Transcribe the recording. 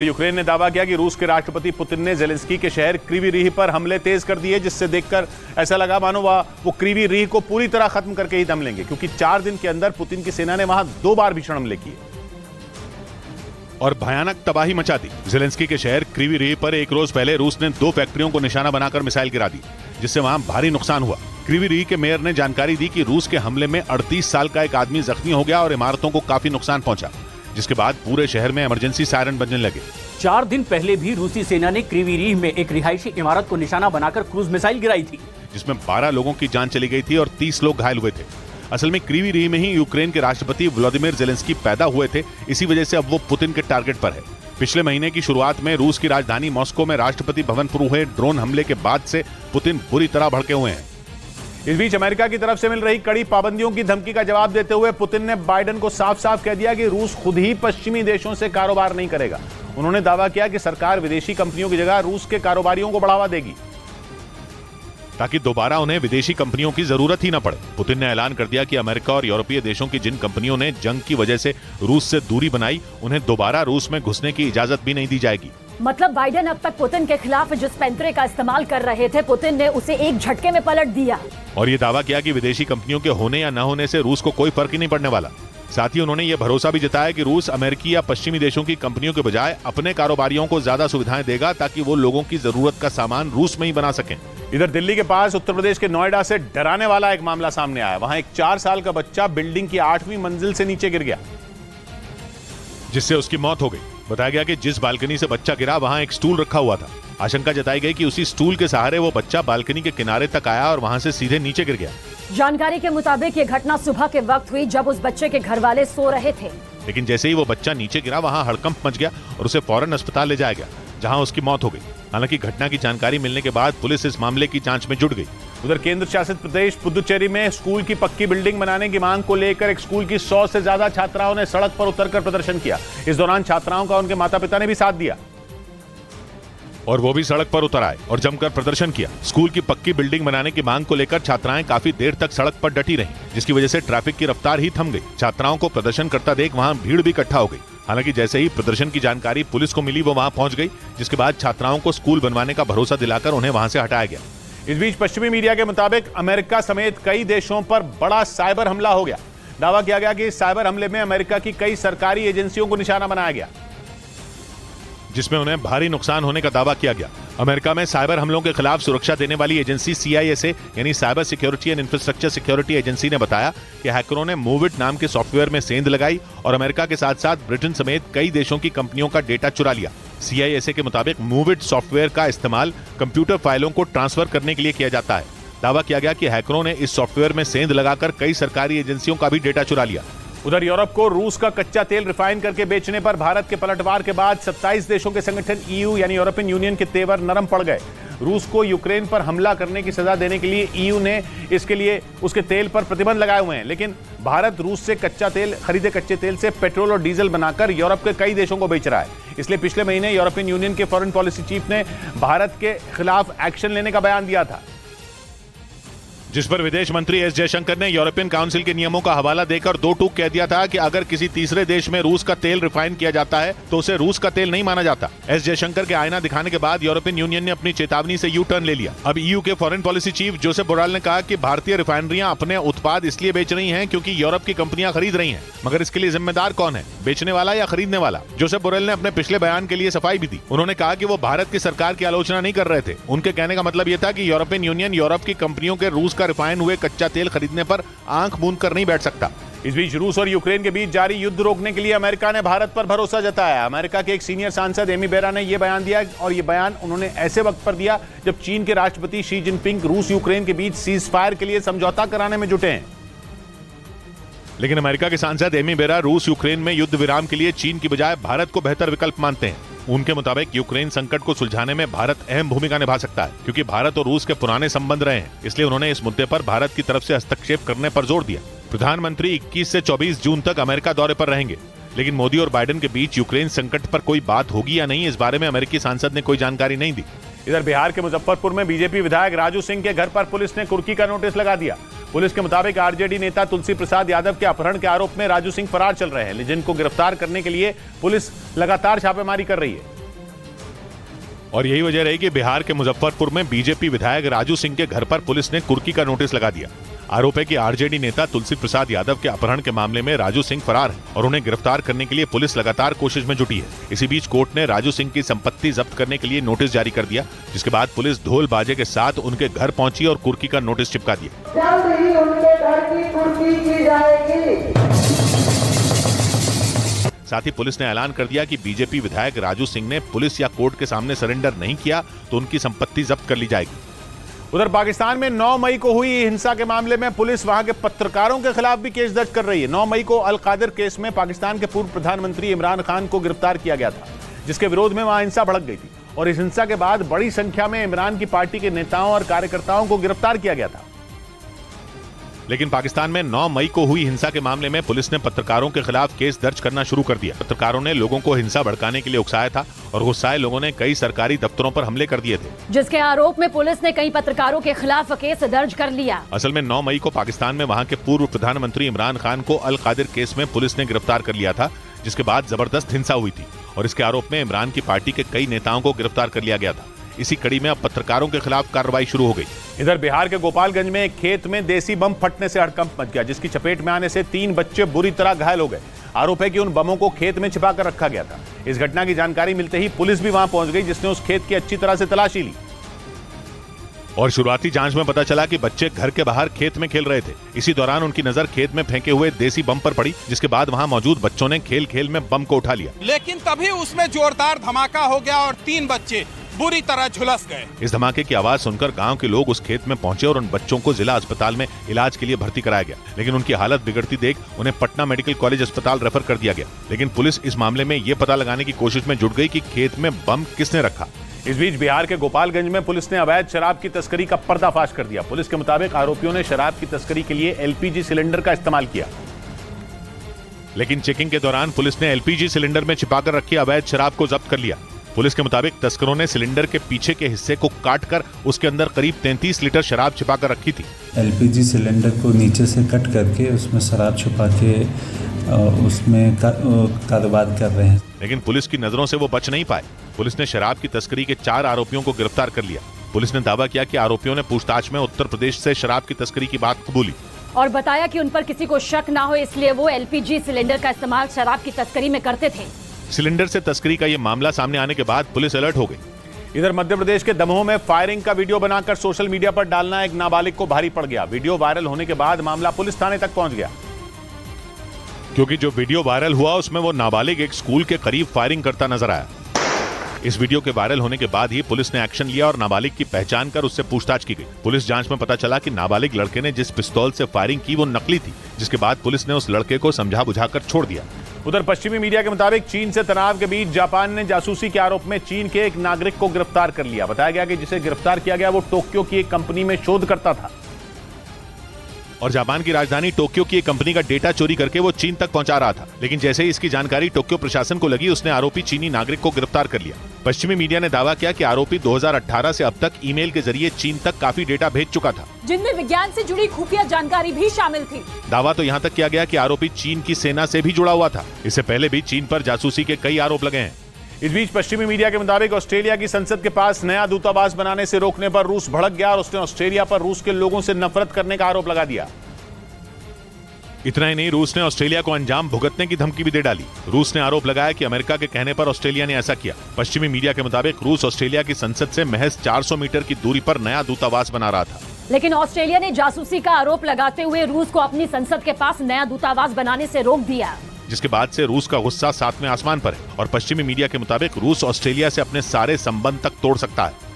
Ukraine ने दावा किया कि रूस के राष्ट्रपति पुतिन ने जेलेंस्की के शहर क्रीवी रीह पर हमले तेज कर दिए, जिससे देखकर ऐसा लगा मानो वो क्रीवी रीह को पूरी तरह खत्म करके ही दम लेंगे, क्योंकि 4 दिन के अंदर पुतिन की सेना ने वहां 2 बार भीषण हमले किए और भयानक तबाही मचा दी। जेलेंस्की के शहर क्रीवी रीह पर एक रोज पहले रूस ने 2 फैक्ट्रियों को निशाना बनाकर मिसाइल गिरा दी, जिससे वहां भारी नुकसान हुआ। क्रीवी रीह के मेयर ने जानकारी दी कि रूस के हमले में 38 साल का एक आदमी जख्मी हो गया और इमारतों को काफी नुकसान पहुंचा, जिसके बाद पूरे शहर में इमरजेंसी सायरन बजने लगे। 4 दिन पहले भी रूसी सेना ने क्रीवी रीह में एक रिहायशी इमारत को निशाना बनाकर क्रूज मिसाइल गिराई थी, जिसमें 12 लोगों की जान चली गई थी और 30 लोग घायल हुए थे। असल में क्रीवी रीह में ही यूक्रेन के राष्ट्रपति व्लादिमीर जेलेंस्की पैदा हुए थे, इसी वजह से अब वो पुतिन के टारगेट पर है। पिछले महीने की शुरुआत में रूस की राजधानी मॉस्को में राष्ट्रपति भवन पर हुए ड्रोन हमले के बाद से पुतिन बुरी तरह भड़के हुए हैं। इस बीच अमेरिका की तरफ से मिल रही कड़ी पाबंदियों की धमकी का जवाब देते हुए पुतिन ने बाइडेन को साफ साफ कह दिया कि रूस खुद ही पश्चिमी देशों से कारोबार नहीं करेगा। उन्होंने दावा किया कि सरकार विदेशी कंपनियों की जगह रूस के कारोबारियों को बढ़ावा देगी, ताकि दोबारा उन्हें विदेशी कंपनियों की जरूरत ही न पड़े। पुतिन ने ऐलान कर दिया कि अमेरिका और यूरोपीय देशों की जिन कंपनियों ने जंग की वजह से रूस से दूरी बनाई, उन्हें दोबारा रूस में घुसने की इजाजत भी नहीं दी जाएगी। मतलब बाइडेन अब तक पुतिन के खिलाफ जिस पैंतरे का इस्तेमाल कर रहे थे, पुतिन ने उसे एक झटके में पलट दिया और ये दावा किया कि विदेशी कंपनियों के होने या न होने से रूस को कोई फर्क ही नहीं पड़ने वाला। साथ ही उन्होंने ये भरोसा भी जताया कि रूस अमेरिकी या पश्चिमी देशों की कंपनियों के बजाय अपने कारोबारियों को ज्यादा सुविधाएं देगा, ताकि वो लोगों की जरूरत का सामान रूस में ही बना सकें। इधर दिल्ली के पास उत्तर प्रदेश के नोएडा से डराने वाला एक मामला सामने आया। वहां एक 4 साल का बच्चा बिल्डिंग की 8वीं मंजिल से नीचे गिर गया, जिससे उसकी मौत हो गई। बताया गया कि जिस बालकनी से बच्चा गिरा वहां एक स्टूल रखा हुआ था। आशंका जताई गई कि उसी स्टूल के सहारे वो बच्चा बालकनी के किनारे तक आया और वहां से सीधे नीचे गिर गया। जानकारी के मुताबिक ये घटना सुबह के वक्त हुई, जब उस बच्चे के घर वाले सो रहे थे। लेकिन जैसे ही वो बच्चा नीचे गिरा, वहां हड़कंप मच गया और उसे फौरन अस्पताल ले जाया गया, जहां उसकी मौत हो गई। हालांकि घटना की जानकारी मिलने के बाद पुलिस इस मामले की जांच में जुट गई। उधर केंद्र शासित प्रदेश पुदुचेरी में स्कूल की पक्की बिल्डिंग बनाने की मांग को लेकर एक स्कूल की 100 से ज्यादा छात्राओं ने सड़क पर उतरकर प्रदर्शन किया। इस दौरान छात्राओं का उनके माता पिता ने भी साथ दिया और वो भी सड़क पर उतर आए और जमकर प्रदर्शन किया। स्कूल की पक्की बिल्डिंग बनाने की मांग को लेकर छात्राएं काफी देर तक सड़क पर डटी रहीं, जिसकी वजह से ट्रैफिक की रफ्तार ही थम गई। छात्राओं को प्रदर्शन करता देख वहां भीड़ भी इकट्ठा हो गई। हालांकि जैसे ही प्रदर्शन की जानकारी पुलिस को मिली, वो वहां पहुंच गई, जिसके बाद छात्राओं को स्कूल बनवाने का भरोसा दिलाकर उन्हें वहां से हटाया गया। इस बीच पश्चिमी मीडिया के मुताबिक अमेरिका समेत कई देशों पर बड़ा साइबर हमला हो गया। दावा किया गया कि इस साइबर हमले में अमेरिका की कई सरकारी एजेंसियों को निशाना बनाया गया, जिसमें उन्हें भारी नुकसान होने का दावा किया गया। अमेरिका में साइबर हमलों के खिलाफ सुरक्षा देने वाली एजेंसी CISA यानी cyber security and infrastructure security agency ने बताया कि हैकरों ने मूविट नाम के सॉफ्टवेयर में सेंध लगाई और अमेरिका के साथ साथ ब्रिटेन समेत कई देशों की कंपनियों का डेटा चुरा लिया। CISA के मुताबिक मूविट सॉफ्टवेयर का इस्तेमाल कंप्यूटर फाइलों को ट्रांसफर करने के लिए किया जाता है। दावा किया गया कि हैकरों ने इस सॉफ्टवेयर में सेंध लगाकर कई सरकारी एजेंसियों का भी डेटा चुरा लिया। उधर यूरोप को रूस का कच्चा तेल रिफाइन करके बेचने पर भारत के पलटवार के बाद 27 देशों के संगठन EU यानी यूरोपियन यूनियन के तेवर नरम पड़ गए। रूस को यूक्रेन पर हमला करने की सजा देने के लिए EU ने इसके लिए उसके तेल पर प्रतिबंध लगाए हुए हैं, लेकिन भारत रूस से खरीदे कच्चे तेल से पेट्रोल और डीजल बनाकर यूरोप के कई देशों को बेच रहा है। इसलिए पिछले महीने यूरोपियन यूनियन के फॉरेन पॉलिसी चीफ ने भारत के खिलाफ एक्शन लेने का बयान दिया था, जिस पर विदेश मंत्री एस जयशंकर ने यूरोपियन काउंसिल के नियमों का हवाला देकर 2 टूक कह दिया था कि अगर किसी तीसरे देश में रूस का तेल रिफाइन किया जाता है तो उसे रूस का तेल नहीं माना जाता। एस जयशंकर के आईना दिखाने के बाद यूरोपियन यूनियन ने अपनी चेतावनी से यू टर्न ले लिया। अब EU के foreign policy chief Josep Borrell ने कहा कि भारतीय रिफाइनरियां अपने उत्पाद इसलिए बेच रही हैं क्योंकि यूरोप की कंपनियां खरीद रही हैं, मगर इसके लिए जिम्मेदार कौन है, बेचने वाला या खरीदने वाला? जोसेफ बोरेल ने अपने पिछले बयान के लिए सफाई भी दी। उन्होंने कहा कि वो भारत की सरकार की आलोचना नहीं कर रहे थे। उनके कहने का मतलब यह था कि यूरोपियन यूनियन यूरोप की कंपनियों के रूस का रिफाइन हुए कच्चा तेल खरीदने पर आंख मूंद कर नहीं बैठ सकता। इस बीच रूस और यूक्रेन के बीच जारी युद्ध रोकने के लिए अमेरिका ने भारत पर भरोसा जताया। अमेरिका के एक सीनियर सांसद एमी बेरा ने यह बयान दिया और यह बयान उन्होंने ऐसे वक्त पर दिया जब चीन के राष्ट्रपति शी जिनपिंग रूस यूक्रेन के बीच सीज फायर के लिए समझौता कराने में जुटे हैं। लेकिन अमेरिका के सांसद एमी बेरा रूस यूक्रेन में युद्ध विराम के लिए चीन की बजाय भारत को बेहतर विकल्प मानते हैं। उनके मुताबिक यूक्रेन संकट को सुलझाने में भारत अहम भूमिका निभा सकता है, क्योंकि भारत और रूस के पुराने संबंध रहे हैं। इसलिए उन्होंने इस मुद्दे पर भारत की तरफ से हस्तक्षेप करने पर जोर दिया। प्रधानमंत्री 21 से 24 जून तक अमेरिका दौरे पर रहेंगे, लेकिन मोदी और बाइडेन के बीच यूक्रेन संकट पर कोई बात होगी या नहीं, इस बारे में अमेरिकी सांसद ने कोई जानकारी नहीं दी। इधर बिहार के मुजफ्फरपुर में बीजेपी विधायक राजू सिंह के घर पर पुलिस ने कुर्की का नोटिस लगा दिया। पुलिस के मुताबिक आरजेडी नेता तुलसी प्रसाद यादव के अपहरण के आरोप में राजू सिंह फरार चल रहे हैं, जिनको गिरफ्तार करने के लिए पुलिस लगातार छापेमारी कर रही है। और यही वजह रही कि बिहार के मुजफ्फरपुर में बीजेपी विधायक राजू सिंह के घर पर पुलिस ने कुर्की का नोटिस लगा दिया। आरोप है कि आरजेडी नेता तुलसी प्रसाद यादव के अपहरण के मामले में राजू सिंह फरार है और उन्हें गिरफ्तार करने के लिए पुलिस लगातार कोशिश में जुटी है। इसी बीच कोर्ट ने राजू सिंह की संपत्ति जब्त करने के लिए नोटिस जारी कर दिया, जिसके बाद पुलिस ढोल बाजे के साथ उनके घर पहुंची और कुर्की का नोटिस चिपका दिया। जल्द ही उनके घर की कुर्की की जाएगी। साथ ही पुलिस ने ऐलान कर दिया कि बीजेपी विधायक राजू सिंह ने पुलिस या कोर्ट के सामने सरेंडर नहीं किया तो उनकी संपत्ति जब्त कर ली जाएगी। उधर पाकिस्तान में 9 मई को हुई हिंसा के मामले में पुलिस वहां के पत्रकारों के खिलाफ भी केस दर्ज कर रही है। 9 मई को अल कादिर केस में पाकिस्तान के पूर्व प्रधानमंत्री इमरान खान को गिरफ्तार किया गया था, जिसके विरोध में वहां हिंसा भड़क गई थी और इस हिंसा के बाद बड़ी संख्या में इमरान की पार्टी के नेताओं और कार्यकर्ताओं को गिरफ्तार किया गया था। लेकिन पाकिस्तान में 9 मई को हुई हिंसा के मामले में पुलिस ने पत्रकारों के खिलाफ केस दर्ज करना शुरू कर दिया। पत्रकारों ने लोगों को हिंसा भड़काने के लिए उकसाया था और गुस्साए लोगों ने कई सरकारी दफ्तरों पर हमले कर दिए थे, जिसके आरोप में पुलिस ने कई पत्रकारों के खिलाफ केस दर्ज कर लिया। असल में 9 मई को पाकिस्तान में वहां के पूर्व प्रधानमंत्री इमरान खान को अल कादिर केस में पुलिस ने गिरफ्तार कर लिया था, जिसके बाद जबरदस्त हिंसा हुई थी और इसके आरोप में इमरान की पार्टी के कई नेताओं को गिरफ्तार कर लिया गया था। इसी कड़ी में अब पत्रकारों के खिलाफ कार्रवाई शुरू हो गई। इधर बिहार के गोपालगंज में एक खेत में देसी बम फटने से हड़कंप मच गया, जिसकी चपेट में आने से 3 बच्चे बुरी तरह घायल हो गए। आरोप है कि उन बमों को खेत में छिपा कर रखा गया था। इस घटना की जानकारी मिलते ही पुलिस भी वहां पहुंच गई, जिसने उस खेत की अच्छी तरह से तलाशी ली और शुरुआती जांच में पता चला कि बच्चे घर के बाहर खेत में खेल रहे थे। इसी दौरान उनकी नजर खेत में फेंके हुए देसी बम पर पड़ी, जिसके बाद वहां मौजूद बच्चों ने खेल खेल में बम को उठा लिया। लेकिन तभी उसमें जोरदार धमाका हो गया और 3 बच्चे बुरी तरह झुलस गए। इस धमाके की आवाज सुनकर गांव के लोग उस खेत में पहुंचे और उन बच्चों को जिला अस्पताल में इलाज के लिए भर्ती कराया गया, लेकिन उनकी हालत बिगड़ती देख उन्हें पटना मेडिकल कॉलेज अस्पताल रेफर कर दिया गया। लेकिन पुलिस इस मामले में ये पता लगाने की कोशिश में जुट गई कि खेत में बम किसने रखा। इस बीच बिहार के गोपालगंज में पुलिस ने अवैध शराब की तस्करी का पर्दाफाश कर दिया। पुलिस के मुताबिक आरोपियों ने शराब की तस्करी के लिए एलपीजी सिलेंडर का इस्तेमाल किया, लेकिन चेकिंग के दौरान पुलिस ने एलपीजी सिलेंडर में छिपाकर रखी अवैध शराब को जब्त कर लिया। पुलिस के मुताबिक तस्करों ने सिलेंडर के पीछे के हिस्से को काटकर उसके अंदर करीब 33 लीटर शराब छिपाकर रखी थी। एलपीजी सिलेंडर को नीचे से कट करके उसमें शराब छुपा के उसमें कारोबार कर रहे हैं, लेकिन पुलिस की नजरों से वो बच नहीं पाए। पुलिस ने शराब की तस्करी के 4 आरोपियों को गिरफ्तार कर लिया। पुलिस ने दावा किया कि आरोपियों ने पूछताछ में उत्तर प्रदेश से शराब की तस्करी की बात कबूली और बताया कि उन पर किसी को शक ना हो, इसलिए वो एलपीजी सिलेंडर का इस्तेमाल शराब की तस्करी में करते थे। सिलेंडर से तस्करी का ये मामला सामने आने के बाद पुलिस अलर्ट हो गई। इधर मध्य प्रदेश के दमोह में फायरिंग का वीडियो बनाकर सोशल मीडिया पर डालना एक नाबालिग को भारी पड़ गया। वीडियो वायरल होने के बाद मामला पुलिस थाने तक पहुंच गया, क्योंकि जो वीडियो वायरल हुआ उसमें वो नाबालिग एक स्कूल के करीब फायरिंग करता नजर आया। इस वीडियो के वायरल होने के बाद ही पुलिस ने एक्शन लिया और नाबालिग की पहचान कर उससे पूछताछ की गई। पुलिस जांच में पता चला कि नाबालिग लड़के ने जिस पिस्तौल से फायरिंग की वो नकली थी, जिसके बाद पुलिस ने उस लड़के को समझा बुझाकर छोड़ दिया। उधर पश्चिमी मीडिया के मुताबिक चीन से तनाव के बीच जापान ने जासूसी के आरोप में चीन के एक नागरिक को गिरफ्तार कर लिया। बताया गया कि जिसे गिरफ्तार किया गया वो टोक्यो की एक कंपनी में शोध करता था और जापान की राजधानी टोक्यो की एक कंपनी का डेटा चोरी करके वो चीन तक पहुंचा रहा था। लेकिन जैसे ही इसकी जानकारी टोक्यो प्रशासन को लगी, उसने आरोपी चीनी नागरिक को गिरफ्तार कर लिया। पश्चिमी मीडिया ने दावा किया कि आरोपी 2018 से अब तक ईमेल के जरिए चीन तक काफी डेटा भेज चुका था, जिनमें विज्ञान से जुड़ी खुफिया जानकारी भी शामिल थी। दावा तो यहाँ तक किया गया कि आरोपी चीन की सेना से भी जुड़ा हुआ था। इससे पहले भी चीन पर जासूसी के कई आरोप लगे हैं। इस बीच पश्चिमी मीडिया के मुताबिक ऑस्ट्रेलिया की संसद के पास नया दूतावास बनाने से रोकने पर रूस भड़क गया और उसने ऑस्ट्रेलिया पर रूस के लोगों से नफरत करने का आरोप लगा दिया। इतना ही नहीं, रूस ने ऑस्ट्रेलिया को अंजाम भुगतने की धमकी भी दे डाली। रूस ने आरोप लगाया कि अमेरिका के कहने पर ऑस्ट्रेलिया ने ऐसा किया। पश्चिमी मीडिया के मुताबिक रूस ऑस्ट्रेलिया की संसद से महज 400 मीटर की दूरी पर नया दूतावास बना रहा था, लेकिन ऑस्ट्रेलिया ने जासूसी का आरोप लगाते हुए रूस को अपनी संसद के पास नया दूतावास बनाने से रोक दिया, जिसके बाद से रूस का गुस्सा 7वें आसमान पर है और पश्चिमी मीडिया के मुताबिक रूस ऑस्ट्रेलिया से अपने सारे संबंध तक तोड़ सकता है।